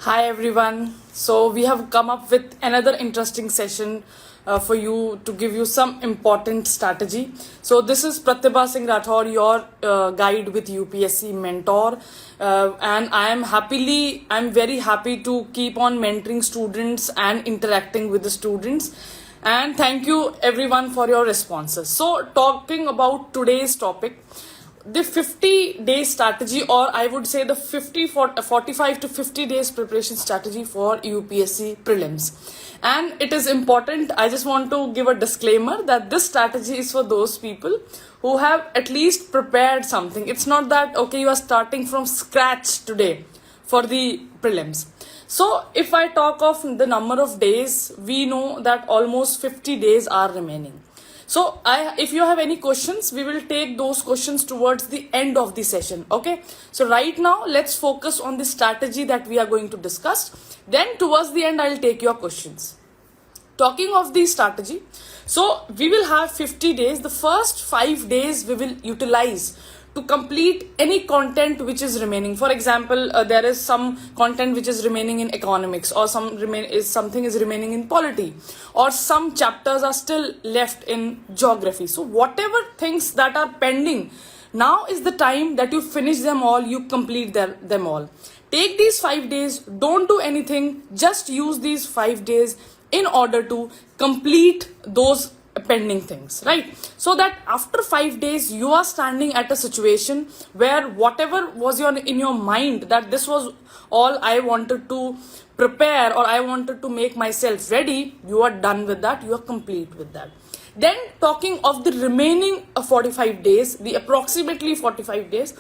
Hi everyone. So we have come up with another interesting session for you to give you some important strategy. So this is Pratibha Singh Rathore, your guide with UPSC mentor, and I'm very happy to keep on mentoring students and interacting with the students. And thank you everyone for your responses. So talking about today's topic, the 50-day strategy, or I would say the 45 to 50 days preparation strategy for UPSC prelims. And it is important, I just want to give a disclaimer that this strategy is for those people who have at least prepared something. It's not that, okay, you are starting from scratch today for the prelims. So if I talk of the number of days, we know that almost 50 days are remaining. So if you have any questions, we will take those questions towards the end of the session. Okay. So right now, let's focus on the strategy that we are going to discuss. Then towards the end, I'll take your questions. Talking of the strategy, so we will have 50 days. The first 5 days we will utilize to complete any content which is remaining. For example, there is some content which is remaining in economics, or something is remaining in polity, or some chapters are still left in geography. So whatever things that are pending, now is the time that you finish them all, you complete them all. Take these 5 days, don't do anything, just use these 5 days in order to complete those pending things, right? So that after 5 days you are standing at a situation where whatever was in your mind, that this was all I wanted to prepare, or I wanted to make myself ready, you are done with that, you are complete with that. Then talking of the remaining 45 days, the approximately 45 days,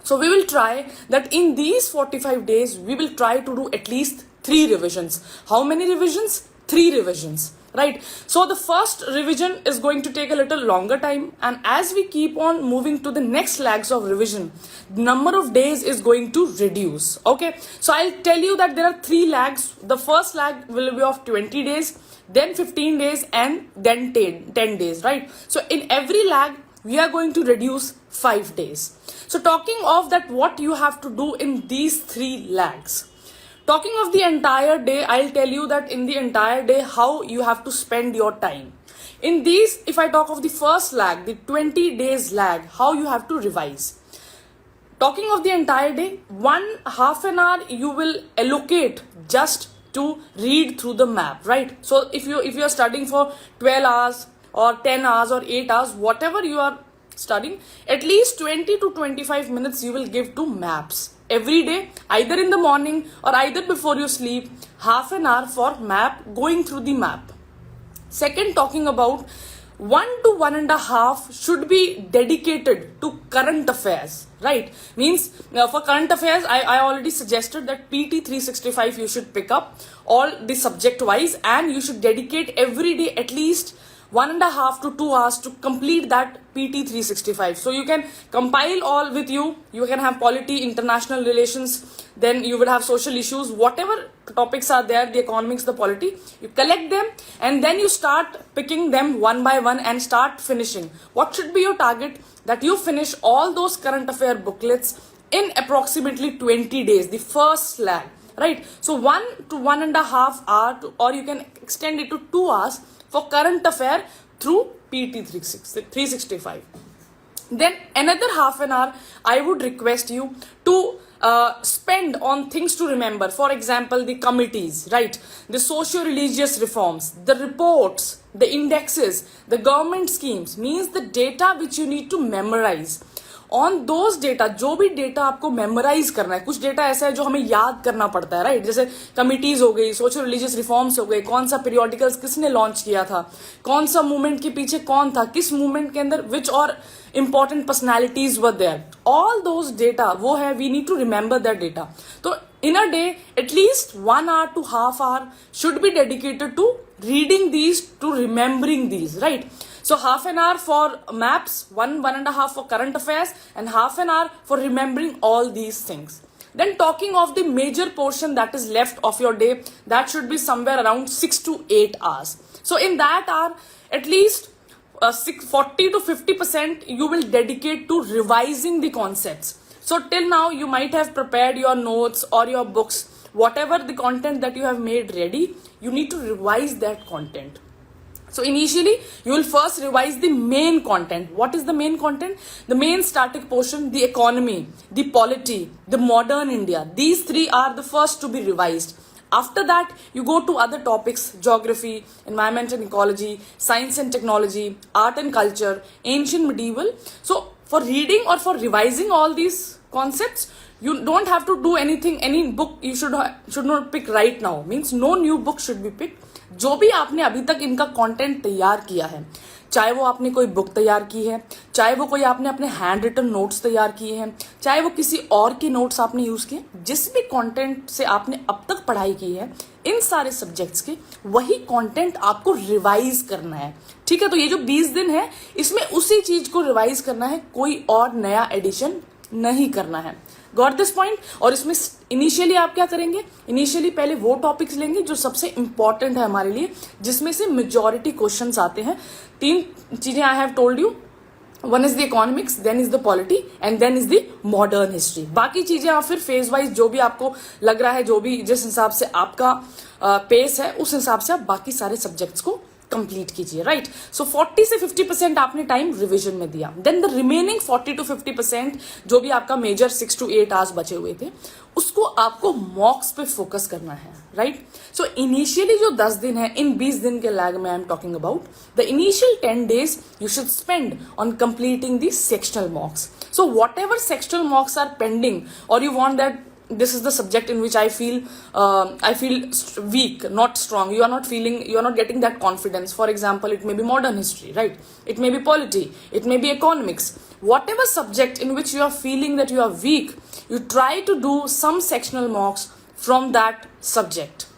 so we will try that in these 45 days we will try to do at least 3 revisions. How many revisions? 3 revisions. Right. So the first revision is going to take a little longer time, and as we keep on moving to the next lags of revision, the number of days is going to reduce. Okay. So I'll tell you that there are 3 lags. The first lag will be of 20 days, then 15 days, and then 10 days. Right. So in every lag, we are going to reduce 5 days. So talking of that, what you have to do in these 3 lags. Talking of the entire day, I'll tell you that in the entire day, how you have to spend your time. In these, if I talk of the first lag, the 20 days lag, how you have to revise. Talking of the entire day, half an hour you will allocate just to read through the map, right? So if you are studying for 12 hours or 10 hours or 8 hours, whatever you are studying, at least 20 to 25 minutes you will give to maps. Every day, either in the morning or either before you sleep, half an hour for map, going through the map. Second, talking about 1 to 1.5 should be dedicated to current affairs, right? Means for current affairs, I already suggested that PT 365 you should pick up all the subject wise, and you should dedicate every day at least 1.5 to 2 hours to complete that PT 365. So you can compile all with you. You can have polity, international relations, then you would have social issues, whatever topics are there, the economics, the polity, you collect them, and then you start picking them one by one and start finishing. What should be your target? That you finish all those current affair booklets in approximately 20 days, the first lag, right? So 1 to 1.5 hour, or you can extend it to 2 hours for current affair through PT 365. Then another half an hour I would request you to spend on things to remember. For example, the committees, right? The socio-religious reforms, the reports, the indexes, the government schemes, means the data which you need to memorize. On those data, जो भी data आपको memorise करना है, कुछ data ऐसा है जो हमें याद करना पड़ता है, राइट? जैसे कमिटीज हो गई, सोशल रिलीजियस रिफॉर्म्स हो गए, कौन सा पीरियोडिकल्स किसने लॉन्च किया था, कौन सा मूवमेंट के पीछे कौन था, किस मूवमेंट के अंदर which are important personalities were there, all those data वो है, we need to remember that data. तो in a day, at least 1 hour to half hour should be dedicated to reading these, to remembering these, right? So half an hour for maps, 1.5 for current affairs, and half an hour for remembering all these things. Then talking of the major portion that is left of your day, that should be somewhere around 6 to 8 hours. So in that hour, at least 40 to 50% you will dedicate to revising the concepts. So till now you might have prepared your notes or your books whatever the content that you have made ready, you need to revise that content. So initially, you will first revise the main content. What is the main content? The main static portion, the economy, the polity, the modern India. These three are the first to be revised. After that, you go to other topics: geography, environment and ecology, science and technology, art and culture, ancient medieval. So for reading or for revising all these concepts, you don't have to do anything. Any book you should not pick right now. Means no new book should be picked. जो भी आपने अभी तक इनका content तैयार किया है, चाहे वो आपने कोई बुक तैयार की है, चाहे वो कोई आपने अपने हैंड रिटन नोट्स तैयार किए हैं, चाहे वो किसी और के नोट्स आपने यूज किए, जिस भी कंटेंट से आपने अब तक पढ़ाई की है इन सारे सब्जेक्ट्स के, वही कंटेंट आपको रिवाइज करना है. ठीक है, तो ये जो 20 दिन है इसमें उसी चीज को रिवाइज करना है, कोई और नया एडिशन नहीं करना है. Got this point. और इसमें इनिशियली आप क्या करेंगे? इनिशियली पहले वो टॉपिक्स लेंगे जो सबसे इंपॉर्टेंट है हमारे लिए, जिसमें से मेजॉरिटी क्वेश्चंस आते हैं. 3 चीजें I have told you. One is the economics, then is the polity and then is the modern history. बाकी चीजें आप फिर फेज वाइज जो भी आपको लग रहा है, जो भी जिस हिसाब से आपका पेस है, उस हिसाब से आप बाकी सारे सब्जेक्ट्स को कंप्लीट कीजिए. राइट. सो 40 से 50% आपने टाइम रिवीजन में दिया. देन द रिमेनिंग 40 to 50% जो भी आपका मेजर 6 to 8 आवर्स बचे हुए थे, उसको आपको मॉक्स पे फोकस करना है. राइट. सो इनिशियली जो 10 दिन है, इन 20 दिन के लैग में I am talking about, the initial 10 days you should spend on completing the sectional mocks. So whatever sectional mocks are pending, or you want that this is the subject in which I feel weak, not strong, you are not getting that confidence. For example, it may be modern history, right? It may be polity, it may be economics. Whatever subject in which you are feeling that you are weak, you try to do some sectional mocks from that subject.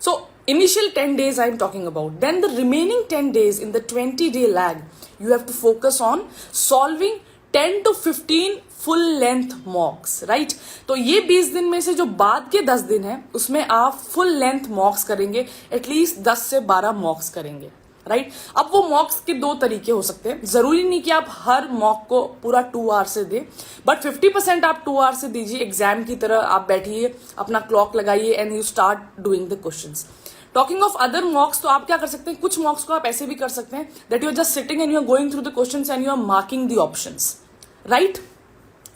So initial 10 days I am talking about. Then the remaining 10 days in the 20-day lag, you have to focus on solving 10 to 15 full length मॉक्स. Right. तो ये 20 दिन में से जो बाद के 10 दिन है, उसमें आप फुल लेंथ मॉक्स करेंगे. एटलीस्ट 10 से 12 मॉक्स करेंगे. राइट. अब वो मॉक्स के 2 तरीके हो सकते हैं. जरूरी नहीं कि आप हर मॉक को पूरा 2 आवर से दें, बट 50% आप 2 आवर से दीजिए. एग्जाम की तरह आप बैठिए, अपना क्लॉक लगाइए and you start doing the questions. Talking of other मॉक्स, तो आप क्या कर सकते हैं, कुछ मॉक्स को आप ऐसे भी कर सकते हैं that you are just sitting and you are going through the questions and you are marking the options. Right.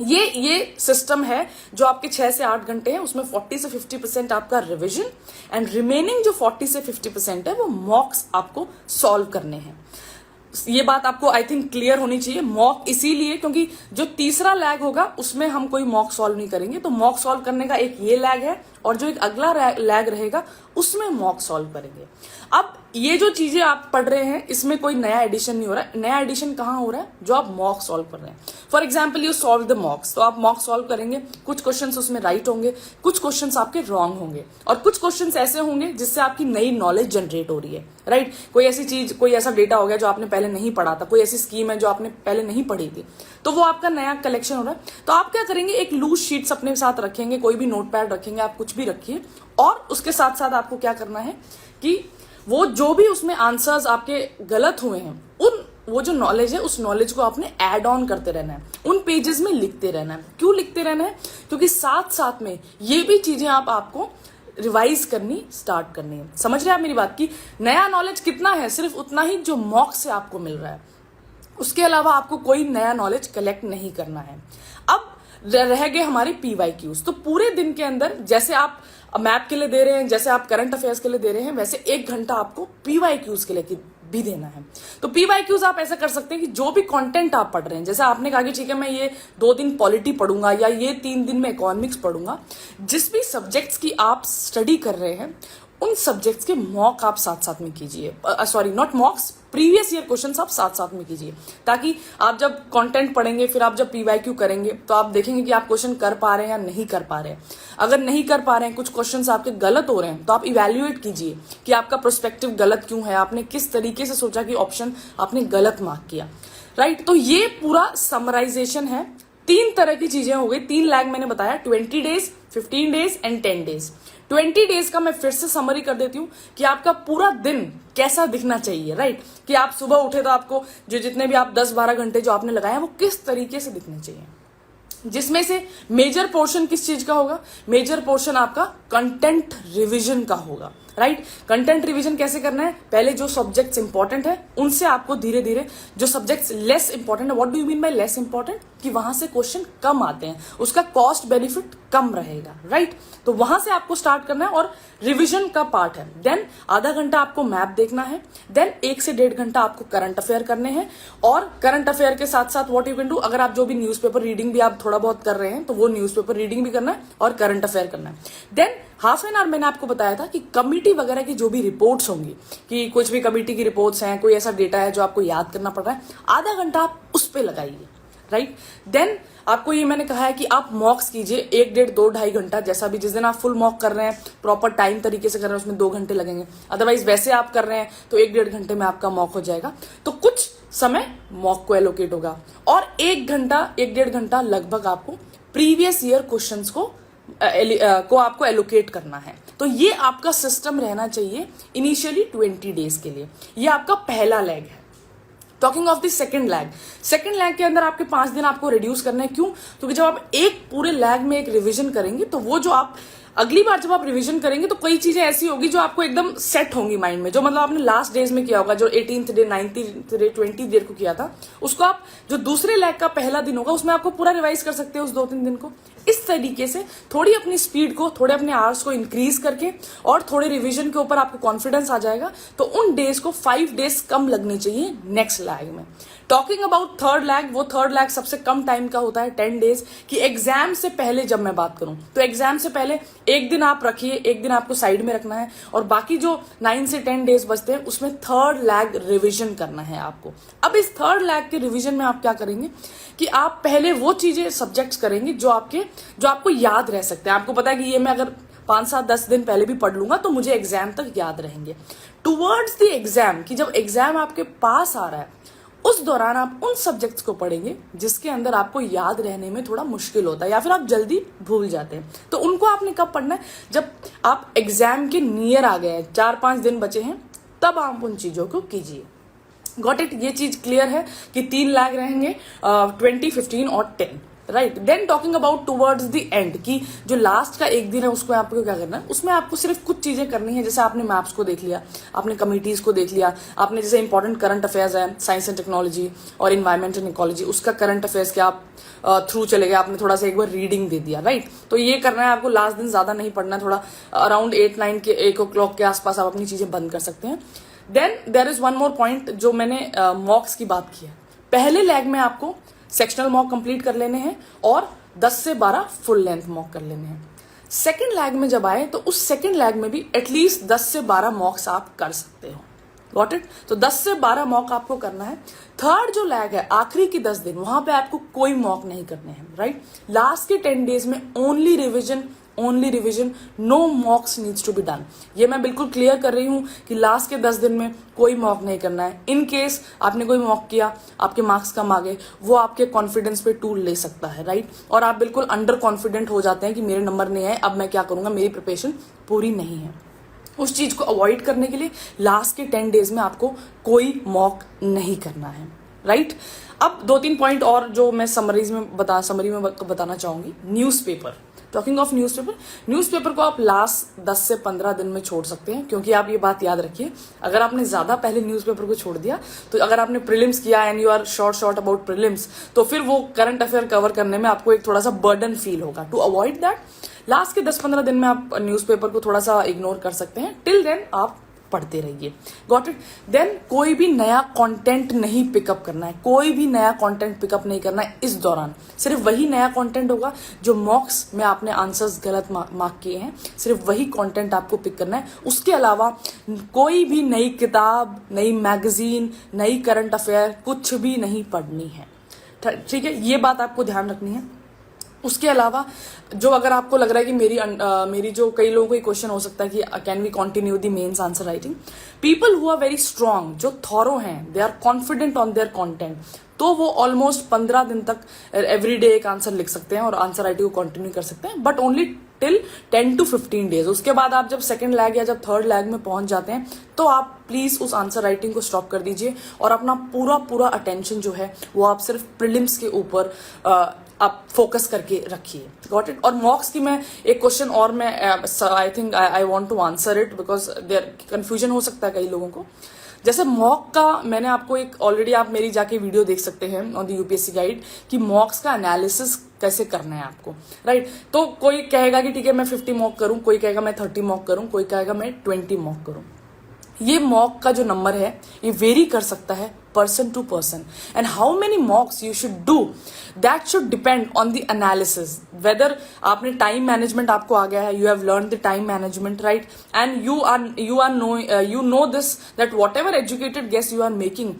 ये सिस्टम है जो आपके 6 से 8 घंटे हैं, उसमें 40 से 50% आपका रिवीजन एंड रिमेनिंग जो 40 से 50% है वो मॉक्स आपको सॉल्व करने हैं. ये बात आपको आई थिंक क्लियर होनी चाहिए. मॉक इसीलिए क्योंकि जो तीसरा लैग होगा उसमें हम कोई मॉक सॉल्व नहीं करेंगे. तो मॉक सॉल्व करने का एक ये लैग है और जो एक अगला लैग रहेगा उसमें मॉक सॉल्व करेंगे. अब ये जो चीजें आप पढ़ रहे हैं इसमें कोई नया एडिशन नहीं हो रहा है. नया एडिशन कहाँ हो रहा है? जो आप मॉक सॉल्व कर रहे हैं. For example you solve the मॉक्स, तो आप मॉक सॉल्व करेंगे, कुछ क्वेश्चंस उसमें राइट होंगे, कुछ क्वेश्चंस आपके रॉन्ग होंगे, और कुछ क्वेश्चंस ऐसे होंगे जिससे आपकी नई नॉलेज जनरेट हो रही है. राइट. कोई ऐसी चीज, कोई ऐसा डेटा हो गया जो आपने पहले नहीं पढ़ा था, कोई ऐसी स्कीम है जो आपने पहले नहीं पढ़ी थी, तो वो आपका नया कलेक्शन हो रहा है. तो आप क्या करेंगे, एक लूज शीट्स अपने साथ रखेंगे, कोई भी नोट पैड रखेंगे, आप कुछ भी रखिए, और उसके साथ साथ आपको क्या करना है कि वो जो भी उसमें आंसर्स आपके गलत हुए हैं, वो जो नॉलेज है उस नॉलेज को आपने ऐड ऑन करते रहना है, उन पेजेस में लिखते रहना है. क्यों लिखते रहना है? क्योंकि साथ साथ में ये भी चीजें आपको रिवाइज करनी स्टार्ट करनी है. समझ रहे हैं आप मेरी बात की? नया नॉलेज कितना है? सिर्फ उतना ही जो मॉक से आपको मिल रहा है. उसके अलावा आपको कोई नया नॉलेज कलेक्ट नहीं करना है. अब रह गए हमारे PYQs. तो पूरे दिन के अंदर जैसे आप मैप के लिए दे रहे हैं, जैसे आप करंट अफेयर्स के लिए दे रहे हैं, वैसे 1 घंटा आपको PYQs के लिए भी देना है. तो PYQs आप ऐसा कर सकते हैं कि जो भी कंटेंट आप पढ़ रहे हैं, जैसे आपने कहा कि ठीक है मैं ये 2 दिन पॉलिटी पढ़ूंगा या ये 3 दिन में इकोनॉमिक्स पढ़ूंगा, जिस भी सब्जेक्ट्स की आप स्टडी कर रहे हैं उन सब्जेक्ट्स के मॉक आप साथ साथ में कीजिए. Sorry, not मॉक्स, previous year questions आप साथ साथ में कीजिए, ताकि आप जब कंटेंट पढ़ेंगे फिर आप जब PYQ करेंगे तो आप देखेंगे कि आप क्वेश्चन कर पा रहे हैं या नहीं कर पा रहे हैं. अगर नहीं कर पा रहे हैं, कुछ क्वेश्चंस आपके गलत हो रहे हैं, तो आप इवेल्युएट कीजिए कि आपका पर्सपेक्टिव गलत क्यों है, आपने किस तरीके से सोचा कि ऑप्शन आपने गलत मार्क किया. राइट. तो ये पूरा समराइजेशन है. 3 तरह की चीजें हो गई. 3 लैग मैंने बताया, 20 days, 15 days and 10 days. 20 days का मैं फिर से समरी कर देती हूँ कि आपका पूरा दिन कैसा दिखना चाहिए. राइट. कि आप सुबह उठे तो आपको जो जितने भी आप 10-12 घंटे जो आपने लगाए हैं वो किस तरीके से दिखने चाहिए. जिसमें से मेजर पोर्शन किस चीज का होगा? मेजर पोर्शन आपका कंटेंट रिवीजन का होगा, राइट? कंटेंट रिवीजन कैसे करना है? पहले जो सब्जेक्ट्स इंपॉर्टेंट है उनसे आपको धीरे धीरे जो सब्जेक्ट्स लेस इंपॉर्टेंट है, what do you mean by less important, कि वहां से क्वेश्चन कम आते हैं, उसका कॉस्ट बेनिफिट कम रहेगा, राइट? तो वहां से आपको स्टार्ट करना है और रिवीजन का पार्ट है। देन आधा घंटा आपको मैप देखना है, देन 1 से 1.5 घंटा आपको करंट अफेयर करने हैं, और करंट अफेयर के साथ साथ व्हाट यू कैन डू, अगर आप जो भी न्यूज़पेपर रीडिंग भी आप थोड़ा बहुत कर रहे हैं तो वो न्यूज़पेपर रीडिंग भी करना है और करंट अफेयर करना है। देन हाफ एन आवर मैंने आपको बताया था कि कमिटी वगैरह की जो भी रिपोर्ट्स होंगी, कि कुछ भी कमिटी की रिपोर्ट्स हैं, कोई ऐसा डेटा है जो आपको याद करना पड़ रहा है, आधा घंटा आप उस पर लगाइए, राइट? देन आपको ये मैंने कहा है कि आप मॉक्स कीजिए 1, 1.5, 2, 2.5 घंटा, जैसा भी, जिस दिन आप फुल मॉक कर रहे हैं, प्रॉपर टाइम तरीके से कर रहे हैं, उसमें 2 घंटे लगेंगे। अदरवाइज वैसे आप कर रहे हैं तो 1, 1.5 घंटे में आपका मॉक हो जाएगा। तो कुछ समय मॉक को एलोकेट होगा और 1 घंटा 1, 1.5 घंटा लगभग आपको प्रीवियस ईयर क्वेश्चंस को आपको एलोकेट करना है। तो ये आपका सिस्टम रहना चाहिए इनिशियली 20 डेज के लिए। ये आपका पहला लेग है। Talking of the second lag के अंदर आपके 5 दिन आपको रिड्यूस करना है। क्यों? क्योंकि जब आप एक पूरे लैग में एक रिवीजन करेंगे तो वो जो आप अगली बार जब आप रिवीजन करेंगे तो कई चीजें ऐसी होगी जो आपको एकदम सेट होंगी माइंड में, जो मतलब आपने लास्ट डेज में किया होगा, जो 18th day, 19th day, 20th day को किया था, उसको आप जो दूसरे लैग का पहला दिन होगा उसमें आपको पूरा रिवाइज कर सकते हो उस 2-3 दिन को। इस तरीके से थोड़ी अपनी स्पीड को, थोड़े अपने आवर्स को इंक्रीज करके और थोड़े रिवीजन के ऊपर आपको कॉन्फिडेंस आ जाएगा, तो उन डेज को 5 डेज कम लगने चाहिए नेक्स्ट लैग में। टॉकिंग अबाउट थर्ड लैग, वो थर्ड लैग सबसे कम टाइम का होता है, 10 डेज, कि एग्जाम से पहले जब मैं बात करूं तो एग्जाम से पहले एक दिन आप रखिए, एक दिन आपको साइड में रखना है, और बाकी जो 9 से 10 डेज बचते हैं उसमें थर्ड लैग रिवीजन करना है आपको। अब इस थर्ड लैग के रिवीजन में आप क्या करेंगे कि आप पहले वो चीजें सब्जेक्ट्स करेंगे जो आपको याद रह सकते हैं। आपको पता है कि ये मैं अगर 5-7-10 दिन पहले भी पढ़ लूंगा तो मुझे एग्जाम तक याद रहेंगे। टुवर्ड्स द एग्जाम, कि जब एग्जाम आपके पास आ रहा है उस दौरान आप उन सब्जेक्ट्स को पढ़ेंगे जिसके अंदर आपको याद रहने में थोड़ा मुश्किल होता है या फिर आप जल्दी भूल जाते हैं। तो उनको आपने कब पढ़ना है? जब आप एग्जाम के नियर आ गए हैं, 4-5 दिन बचे हैं, तब आप उन चीजों को कीजिए। Got it? ये चीज क्लियर है कि 3 लैग रहेंगे, 20, 15 और 10, right? Then talking about towards the end, की जो लास्ट का एक दिन है उसको आपको क्या करना है, उसमें आपको सिर्फ कुछ चीजें करनी है। जैसे आपने मैप्स को देख लिया, आपने कमिटीज को देख लिया, आपने जैसे इंपॉर्टेंट करंट अफेयर्स है, साइंस एंड टेक्नोलॉजी और इन्वायरमेंट एंड इकोलॉजी, उसका करंट अफेयर्स के आप थ्रू चले गए, आपने थोड़ा सा एक बार रीडिंग दे दिया, राइट? तो ये करना है आपको, लास्ट दिन ज्यादा नहीं पढ़ना, थोड़ा अराउंड 8-9 के 1 o'clock के आसपास आप अपनी चीजें बंद कर सकते हैं। Then there is one more point जो मैंने मॉक्स की बात की है। पहले लैग में आपको सेक्शनल मॉक कंप्लीट कर लेने हैं और 10 से 12 फुल लेंथ मॉक कर लेने हैं। सेकंड लैग में जब आए तो उस सेकंड लैग में भी एटलीस्ट 10 से 12 मॉक्स आप कर सकते हो। Got it? तो 10 से 12 मॉक आपको करना है। थर्ड जो लैग है, आखिरी की 10 दिन, वहां पे आपको कोई मॉक नहीं करने हैं, राइट? लास्ट के 10 डेज में only revision, no mocks needs to be done. ये मैं बिल्कुल क्लियर कर रही हूं कि लास्ट के 10 दिन में कोई मॉक नहीं करना है। इन केस आपने कोई मॉक किया, आपके मार्क्स कम आ गए, वो आपके कॉन्फिडेंस पे टूल ले सकता है, राइट? और आप बिल्कुल अंडर कॉन्फिडेंट हो जाते हैं कि मेरे नंबर नहीं आए, अब मैं क्या करूंगा, मेरी प्रिपरेशन पूरी नहीं है। उस चीज को अवॉइड करने के लिए लास्ट के 10 डेज में आपको कोई मॉक नहीं करना है, राइट? अब 2-3 पॉइंट और जो मैं समरी में बताना चाहूंगी। न्यूज़पेपर, टॉकिंग ऑफ न्यूज़पेपर को आप लास्ट 10 से 15 दिन में छोड़ सकते हैं, क्योंकि आप ये बात याद रखिए, अगर आपने ज्यादा पहले न्यूज़पेपर को छोड़ दिया तो अगर आपने प्रीलिम्स किया and you are short about prelims, तो फिर वो करंट अफेयर कवर करने में आपको एक थोड़ा सा बर्डन फील होगा। टू अवॉइड दैट, लास्ट के 10-15 दिन में आप न्यूज़पेपर को थोड़ा सा इग्नोर कर सकते हैं। टिल देन आप पढ़ते रहिए। Got it? देन कोई भी नया कंटेंट नहीं पिकअप करना है, कोई भी नया कंटेंट पिकअप नहीं करना है इस दौरान। सिर्फ वही नया कंटेंट होगा जो मॉक्स में आपने आंसर्स गलत मार्क किए हैं, सिर्फ वही कंटेंट आपको पिक करना है। उसके अलावा कोई भी नई किताब, नई मैगजीन, नई करंट अफेयर कुछ भी नहीं पढ़नी है, ठीक है? ये बात आपको ध्यान रखनी है। उसके अलावा जो अगर आपको लग रहा है कि मेरी जो कई लोगों को ये क्वेश्चन हो सकता है कि can we continue the mains answer writing, people who are very strong, जो थॉरो हैं, they are confident on their content, तो वो ऑलमोस्ट 15 दिन तक एवरी डे एक आंसर लिख सकते हैं और आंसर राइटिंग को कंटिन्यू कर सकते हैं, but only till 10 to 15 days. उसके बाद आप जब सेकंड लैग या जब थर्ड लैग में पहुंच जाते हैं तो आप प्लीज उस आंसर राइटिंग को स्टॉप कर दीजिए और अपना पूरा अटेंशन जो है वो आप सिर्फ प्रीलिम्स के ऊपर आप फोकस करके रखिए. Got it. और मॉक्स की मैं एक क्वेश्चन और मैं I think I want to answer it because there confusion हो सकता है कई लोगों को. जैसे मॉक का मैंने आपको एक ऑलरेडी आप मेरी जाके वीडियो देख सकते हैं ऑन द यूपीएससी गाइड कि मॉक्स का एनालिसिस कैसे करना है आपको, राइट. तो कोई कहेगा कि ठीक है मैं 50 मॉक करूं, कोई कहेगा मैं 30 मॉक करूं, कोई कहेगा मैं 20 मॉक करूं. ये मॉक का जो नंबर है ये वेरी कर सकता है person to person, and how many mocks you should do that should depend on the analysis. Whether आपने time management आपको आ गया है, you have learned the time management, right, and you know this that whatever educated guess you are making,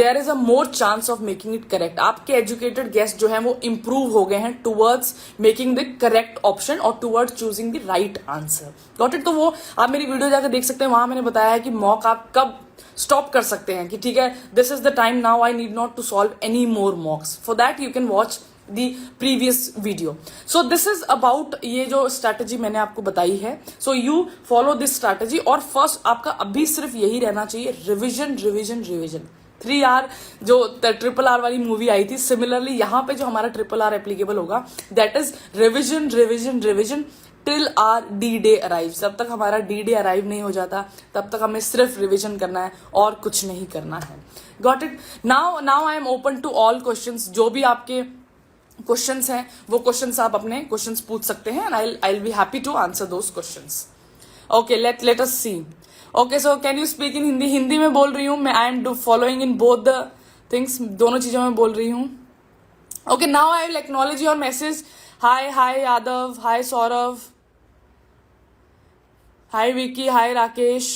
there is a more chance of making it correct. आपके educated guess जो है वो improve हो गए हैं towards making the correct option or towards choosing the right answer. Got it? तो वो आप मेरी वीडियो जाकर देख सकते हैं, वहां मैंने बताया है कि मॉक आप कब स्टॉप कर सकते हैं कि ठीक है this is the time now, I need not to solve any more mocks. For that you can watch the previous video. So this is about ये जो स्ट्रैटेजी मैंने आपको बताई है. So you follow this strategy. और first आपका अभी सिर्फ यही रहना चाहिए, रिविजन रिविजन रिविजन. 3R जो RRR वाली मूवी आई थी, सिमिलरली यहाँ पे जो हमारा RRR एप्लीकेबल होगा that is revision revision revision till R D day arrive. जब तक हमारा डी डे अराइव नहीं हो जाता तब तक हमें सिर्फ रिविजन करना है और कुछ नहीं करना है. Got it. Now I am open to all questions. जो भी आपके क्वेश्चंस हैं वो क्वेश्चंस आप अपने क्वेश्चंस पूछ सकते हैं, and I will be happy to answer those questions. Okay, let us see. Okay, so can you speak in Hindi. Hindi में बोल रही हूँ मैं. I am following in both the things, दोनों चीजों में बोल रही हूँ. Okay, now I will acknowledge your message. Hi Yadav, hi Saurabh, hi Vicky, hi Rakesh.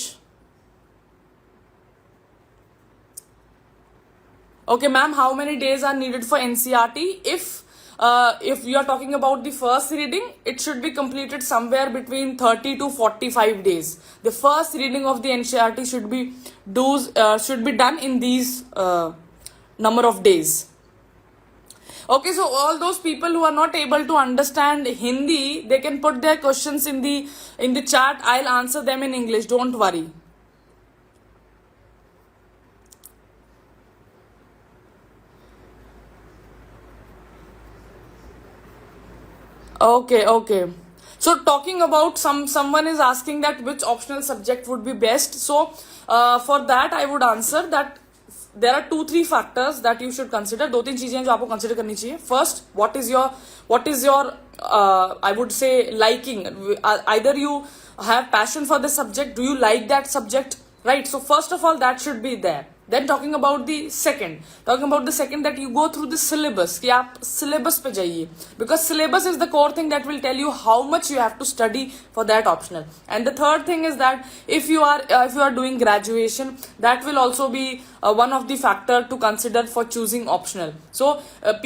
Okay, ma'am, how many days are needed for NCERT? If you are talking about the first reading, it should be completed somewhere between 30 to 45 days. The first reading of the NCERT should be done in these number of days. Okay, so all those people who are not able to understand Hindi, they can put their questions in the chat. I'll answer them in English. Don't worry. Okay. So talking about someone is asking that which optional subject would be best. So for that I would answer that there are 2-3 factors that you should consider. 2-3 चीजें जो आपको consider करनी चाहिए. First, what is your I would say liking. Either you have passion for the subject, do you like that subject, right? So first of all that should be there. Then talking about the second that you go through the syllabus, कि आप syllabus पे जाइए, because syllabus is the core thing that will tell you how much you have to study for that optional. And the third thing is that if you are doing graduation, that will also be one of the factor to consider for choosing optional. So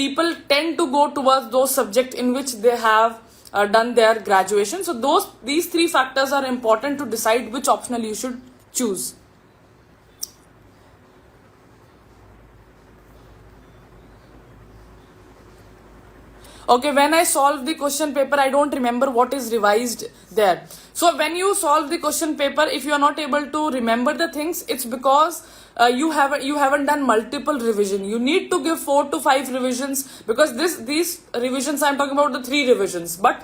people tend to go towards those subjects in which they have done their graduation. So these 3 factors are important to decide which optional you should choose. Okay, when I solve the question paper, I don't remember what is revised there. So when you solve the question paper, if you are not able to remember the things, it's because you haven't done multiple revision. You need to give 4 to 5 revisions, because these revisions, I'm talking about the 3 revisions, but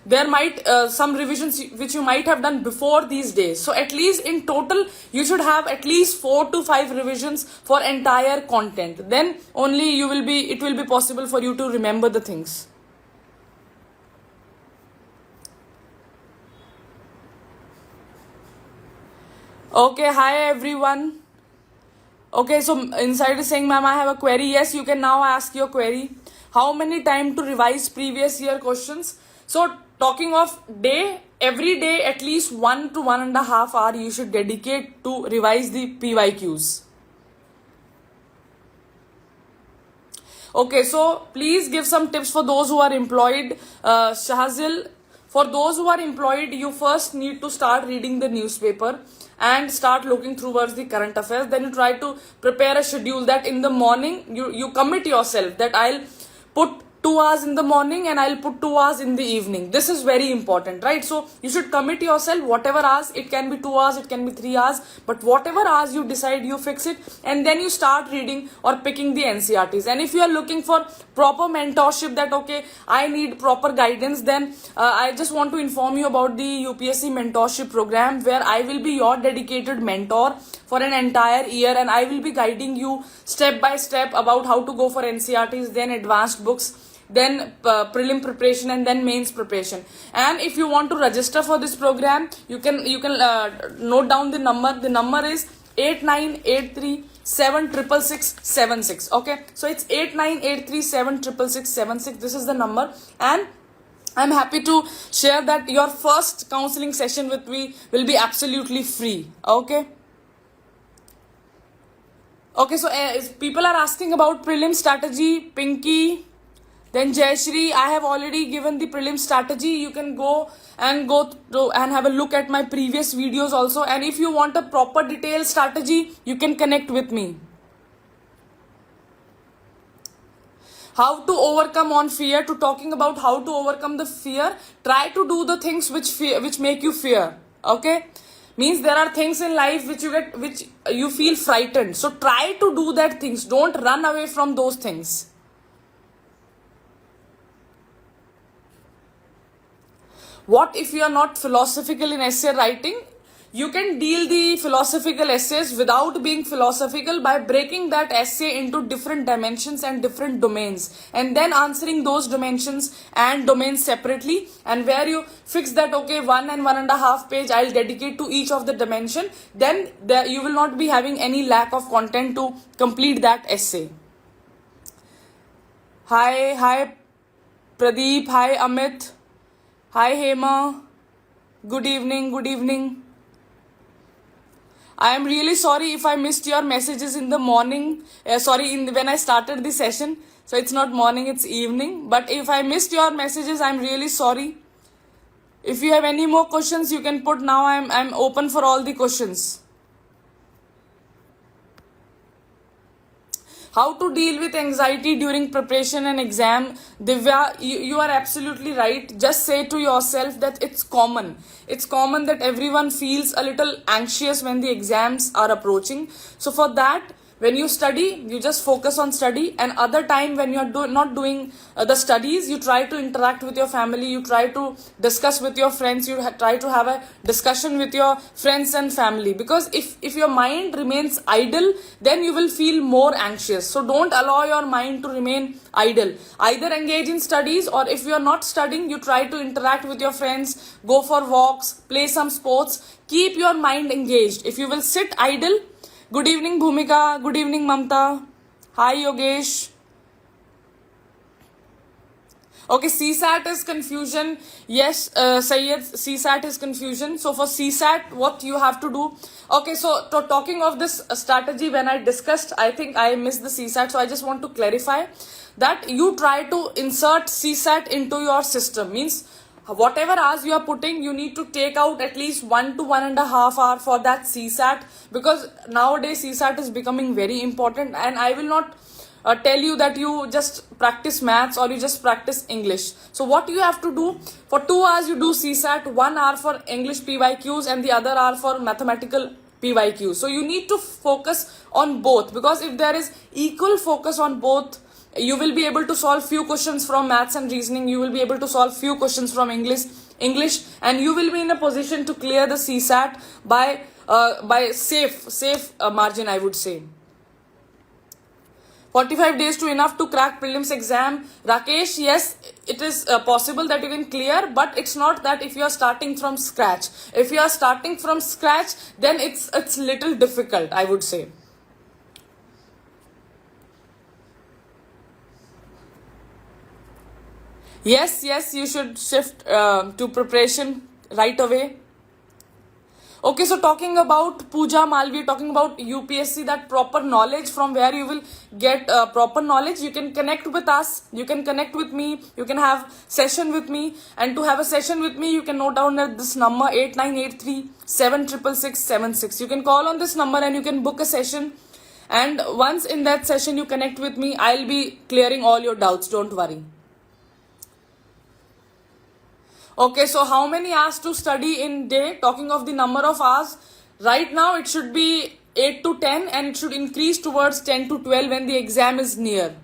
there might some revisions which you might have done before these days. So at least in total you should have at least 4 to 5 revisions for entire content. Then only it will be possible for you to remember the things. Okay, hi everyone. Okay, so inside is saying, ma'am, I have a query. Yes, you can now ask your query. How many time to revise previous year questions? So talking of day, every day at least 1 to 1.5 hour you should dedicate to revise the PYQs. Okay, so please give some tips for those who are employed. Shahzil, for those who are employed, you first need to start reading the newspaper and start looking towards the current affairs. Then you try to prepare a schedule that in the morning you commit yourself that I'll put 2 hours in the morning and I'll put 2 hours in the evening. This is very important, right? So you should commit yourself whatever hours. It can be 2 hours, it can be 3 hours, but whatever hours you decide, you fix it, and then you start reading or picking the NCRTs. And if you are looking for proper mentorship, that okay, I need proper guidance, then I just want to inform you about the UPSC mentorship program, where I will be your dedicated mentor for an entire year, and I will be guiding you step by step about how to go for NCRTs, then advanced books, then prelim preparation, and then mains preparation. And if you want to register for this program, you can note down the number. The number is 8983 okay, so it's 8983 This is the number, and I'm happy to share that your first counseling session with me will be absolutely free. Okay, so people are asking about prelim strategy. Pinky, then Jayashri, I have already given the prelim strategy. You can go through and have a look at my previous videos also. And if you want a proper detailed strategy, you can connect with me. How to overcome on fear. To talking about how to overcome the fear, try to do the things which make you fear. Okay, means there are things in life which you feel frightened. So try to do that things. Don't run away from those things. What if you are not philosophical in essay writing? You can deal the philosophical essays without being philosophical by breaking that essay into different dimensions and different domains, and then answering those dimensions and domains separately, and where you fix that, okay, 1 and 1.5 page I'll dedicate to each of the dimension, then you will not be having any lack of content to complete that essay. Hi Pradeep, hi Amit, hi Hema, good evening. I am really sorry if I missed your messages in the morning. When I started the session. So it's not morning, it's evening. But if I missed your messages, I'm really sorry. If you have any more questions, you can put now. I'm open for all the questions. How to deal with anxiety during preparation and exam. Divya, you are absolutely right. Just say to yourself that it's common. It's common that everyone feels a little anxious when the exams are approaching. So for that, when you study, you just focus on study, and other time when you are not doing the studies, you try to interact with your family, you try to discuss with your friends, you try to have a discussion with your friends and family, because if your mind remains idle, then you will feel more anxious. So don't allow your mind to remain idle. Either engage in studies, or if you are not studying, you try to interact with your friends, go for walks, play some sports, keep your mind engaged. If you will sit idle. Good evening, Bhumika. Good evening, Mamta. Hi, Yogesh. Okay, CSAT is confusion. Yes, Syed, CSAT is confusion. So for CSAT, what you have to do? Okay, so talking of this strategy, when I discussed, I think I missed the CSAT. So I just want to clarify that you try to insert CSAT into your system. Means whatever hours you are putting, you need to take out at least 1 to 1.5 hour for that CSAT, because nowadays CSAT is becoming very important. And I will not tell you that you just practice maths or you just practice English. So what you have to do, for 2 hours you do CSAT, 1 hour for English PYQs and the other hour for mathematical PYQs. So you need to focus on both, because if there is equal focus on both, you will be able to solve few questions from maths and reasoning, you will be able to solve few questions from English, and you will be in a position to clear the CSAT by safe margin, I would say. 45 days to enough to crack prelims exam. Rakesh, yes, it is possible that you can clear, but it's not that if you are starting from scratch. If you are starting from scratch, then it's little difficult, I would say. Yes, you should shift to preparation right away. Okay, so talking about Pooja Malvi, talking about UPSC, that proper knowledge, from where you will get proper knowledge, you can connect with us, you can connect with me, you can have session with me. And to have a session with me, you can note down at this number 8983 You can call on this number and you can book a session. And once in that session you connect with me, I'll be clearing all your doubts, don't worry. Okay, so how many hours to study in day? Talking of the number of hours, right now it should be 8 to 10 and it should increase towards 10 to 12 when the exam is near.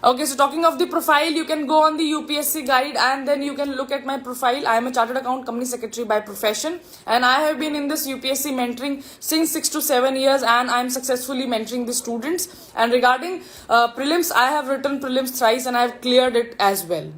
Okay, so talking of the profile, you can go on the UPSC guide and then you can look at my profile. I am a Chartered Account Company Secretary by profession and I have been in this UPSC mentoring since 6 to 7 years and I am successfully mentoring the students. And regarding prelims, I have written prelims thrice and I have cleared it as well.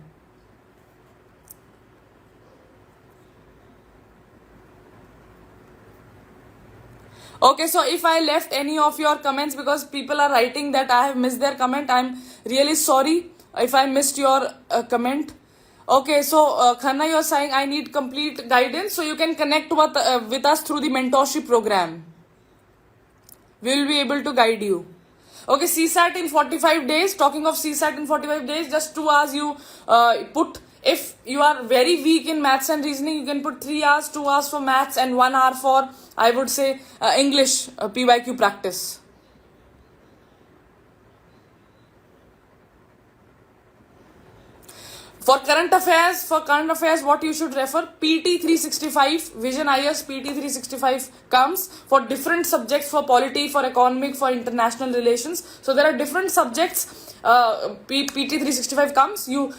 Okay, so if I left any of your comments because people are writing that I have missed their comment, I'm really sorry if I missed your comment. Okay, so Khanna, you're saying I need complete guidance, so you can connect with us through the mentorship program. We will be able to guide you. Okay, CSAT in 45 days. Talking of CSAT in 45 days, just 2 hours you put. If you are very weak in maths and reasoning, you can put 3 hours, 2 hours for maths and 1 hour for, I would say, English PYQ practice. For current affairs, what you should refer, PT 365, Vision IS PT 365 comes for different subjects, for polity, for economic, for international relations. So there are different subjects. PT 365 comes. You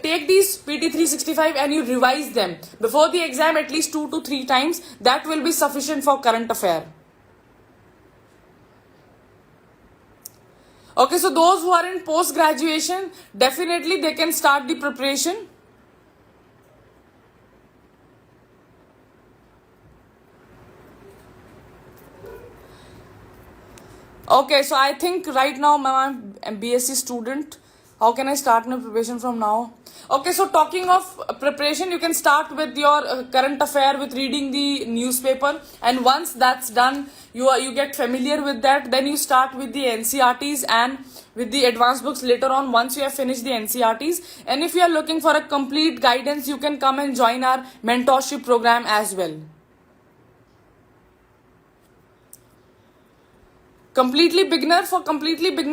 take these PT 365 and you revise them before the exam at least 2 to 3 times. That will be sufficient for current affair. Okay, so those who are in post-graduation, definitely they can start the preparation. Okay, so I think right now I'm a BSc student. How can I start my preparation from now? Okay, so talking of preparation, you can start with your current affair with reading the newspaper, and once that's done, you get familiar with that. Then you start with the NCRTs and with the advanced books later on once you have finished the NCRTs. And if you are looking for a complete guidance, you can come and join our mentorship program as well. Completely beginner,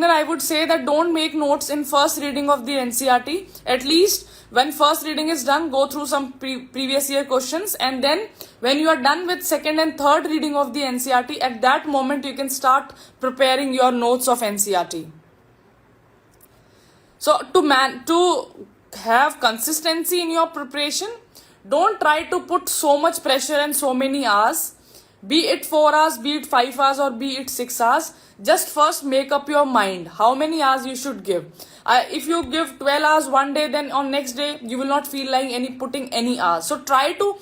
I would say that don't make notes in first reading of the NCRT. At least when first reading is done, go through some previous year questions, and then when you are done with second and third reading of the NCRT, at that moment you can start preparing your notes of NCRT. So to have consistency in your preparation, don't try to put so much pressure and so many hours. Be it 4 hours, be it 5 hours, or be it 6 hours. Just first make up your mind how many hours you should give. If you give 12 hours one day, then on next day you will not feel like putting any hours. So try to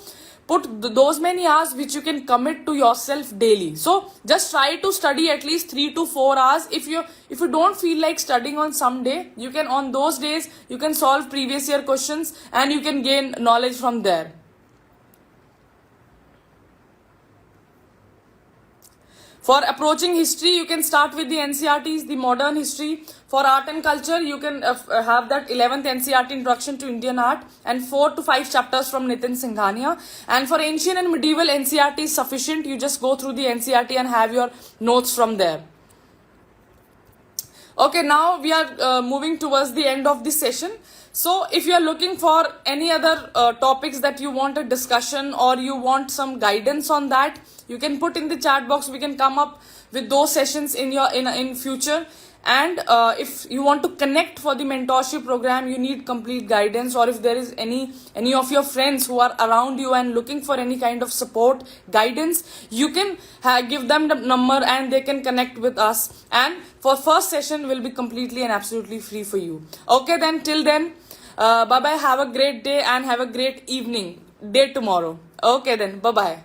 put those many hours which you can commit to yourself daily. So just try to study at least 3 to 4 hours. If you don't feel like studying on some day, you can, on those days you can solve previous year questions and you can gain knowledge from there. For approaching history, you can start with the NCRTs, the modern history. For art and culture, you can have that 11th NCRT Introduction to Indian Art and 4 to 5 chapters from Nitin Singhania. And for ancient and medieval, NCRT is sufficient. You just go through the NCRT and have your notes from there. Okay, now we are moving towards the end of this session. So if you are looking for any other topics that you want a discussion or you want some guidance on that, you can put in the chat box. We can come up with those sessions in future. And if you want to connect for the mentorship program, you need complete guidance, or if there is any of your friends who are around you and looking for any kind of support, guidance, you can give them the number and they can connect with us. And for first session will be completely and absolutely free for you. Okay, then till then, bye bye. Have a great day and have a great day tomorrow. Okay then, bye bye.